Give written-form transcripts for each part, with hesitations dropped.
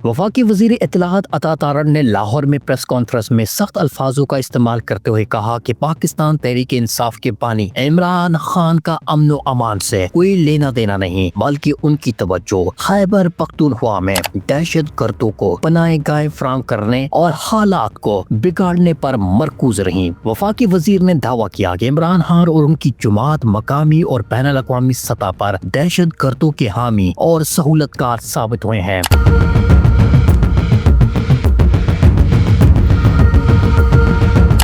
وفاقی وزیر اطلاعات عطا تارڑ نے لاہور میں پریس کانفرنس میں سخت الفاظوں کا استعمال کرتے ہوئے کہا کہ پاکستان تحریک انصاف کے بانی عمران خان کا امن و امان سے کوئی لینا دینا نہیں، بلکہ ان کی توجہ خیبر پختونخوا میں دہشت گردوں کو پناہ گاہ فراہم کرنے اور حالات کو بگاڑنے پر مرکوز رہی۔ وفاقی وزیر نے دعویٰ کیا کہ عمران خان اور ان کی جماعت مقامی اور بین الاقوامی سطح پر دہشت گردوں کے حامی اور سہولت کار ثابت ہوئے ہیں۔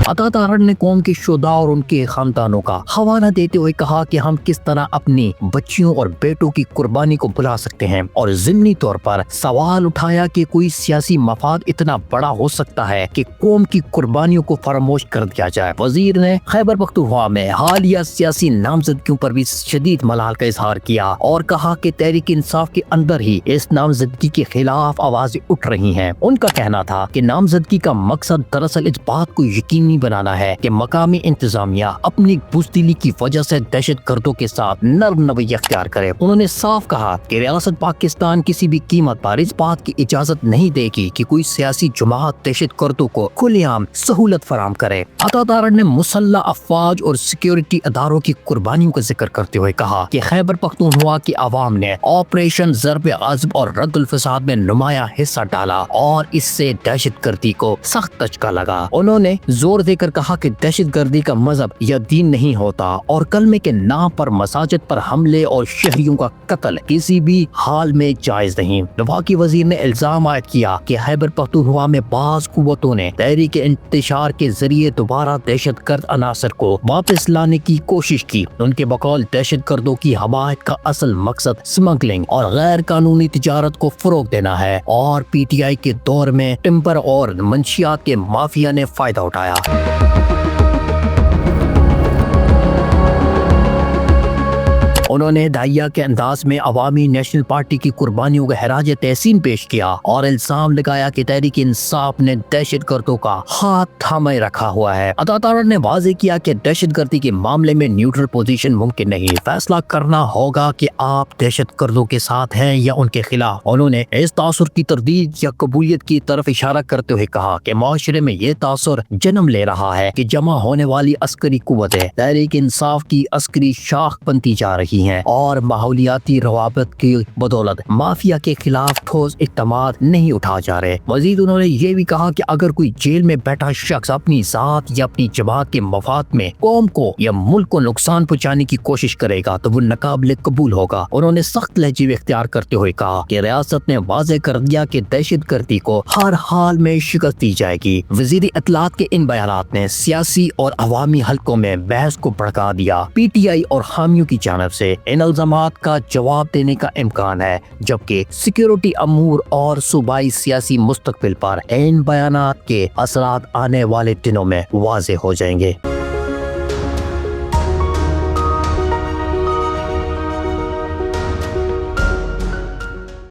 عطا تارڑ نے قوم کے شہداء اور ان کے خاندانوں کا حوالہ دیتے ہوئے کہا کہ ہم کس طرح اپنی بچیوں اور بیٹوں کی قربانی کو بھلا سکتے ہیں، اور ضمنی طور پر سوال اٹھایا کہ کوئی سیاسی مفاد اتنا بڑا ہو سکتا ہے کہ قوم کی قربانیوں کو فراموش کر دیا جائے۔ وزیر نے خیبر پختونخوا میں حالیہ سیاسی نامزدگیوں پر بھی شدید ملال کا اظہار کیا اور کہا کہ تحریک انصاف کے اندر ہی اس نامزدگی کے خلاف آوازیں اٹھ رہی ہیں۔ ان کا کہنا تھا کہ نامزدگی کا مقصد دراصل اس بات کو یقینی بنانا ہے کہ مقامی انتظامیہ اپنی بزدلی کی وجہ سے دہشت گردوں کے ساتھ نرم رویہ اختیار کرے۔ انہوں نے صاف کہا کہ ریاست پاکستان کسی بھی قیمت پر اس بات کی اجازت نہیں دے گی کہ کوئی سیاسی جماعت دہشت گردوں کو کھلے عام سہولت فراہم کرے۔ عطا تارڑ نے مسلح افواج اور سیکیورٹی اداروں کی قربانیوں کا ذکر کرتے ہوئے کہا کہ خیبر پختونخوا کی عوام نے آپریشن ضرب عضب اور رد الفساد میں نمایاں حصہ ڈالا اور اس سے دہشت گردی کو سخت دھچکا لگا۔ انہوں نے زور دے کر کہا کہ دہشت گردی کا مذہب یا دین نہیں ہوتا اور کلمے کے نام پر مساجد پر حملے اور شہریوں کا قتل کسی بھی حال میں جائز نہیں۔ وفاقی وزیر نے الزام عائد کیا کہ خیبر پختونخوا میں بعض قوتوں نے تحریک انتشار کے ذریعے دوبارہ دہشت گرد عناصر کو واپس لانے کی کوشش کی۔ ان کے بقول دہشت گردوں کی حمایت کا اصل مقصد سمگلنگ اور غیر قانونی تجارت کو فروغ دینا ہے، اور پی ٹی آئی کے دور میں ٹمبر اور منشیات کے مافیا نے فائدہ اٹھایا۔ انہوں نے داعیہ کے انداز میں عوامی نیشنل پارٹی کی قربانیوں کا خراج تحسین پیش کیا اور الزام لگایا کہ تحریک انصاف نے دہشت گردوں کا ہاتھ تھامے رکھا ہوا ہے۔ عطا تارڑ نے واضح کیا کہ دہشت گردی کے معاملے میں نیوٹرل پوزیشن ممکن نہیں، فیصلہ کرنا ہوگا کہ آپ دہشت گردوں کے ساتھ ہیں یا ان کے خلاف۔ انہوں نے اس تاثر کی تردید یا قبولیت کی طرف اشارہ کرتے ہوئے کہا کہ معاشرے میں یہ تاثر جنم لے رہا ہے کہ جمع ہونے والی عسکری قوتیں تحریک انصاف کی عسکری شاخ بنتی جا رہی ہیں اور ماحولیاتی روابط کی بدولت مافیا کے خلاف ٹھوس اقدامات نہیں اٹھا جا رہے۔ مزید انہوں نے یہ بھی کہا کہ اگر کوئی جیل میں بیٹھا شخص اپنی ذات یا اپنی جماعت کے مفاد میں قوم کو یا ملک کو نقصان پہنچانے کی کوشش کرے گا تو وہ ناقابل قبول ہوگا۔ انہوں نے سخت لہجے میں اختیار کرتے ہوئے کہا کہ ریاست نے واضح کر دیا کہ دہشت گردی کو ہر حال میں شکست دی جائے گی۔ وزیر اطلاعات کے ان بیانات نے سیاسی اور عوامی حلقوں میں بحث کو بھڑکا دیا۔ پی ٹی آئی اور حامیوں کی جانب سے ان الزامات کا جواب دینے کا امکان ہے، جبکہ سیکیورٹی امور اور صوبائی سیاسی مستقبل پر ان بیانات کے اثرات آنے والے دنوں میں واضح ہو جائیں گے۔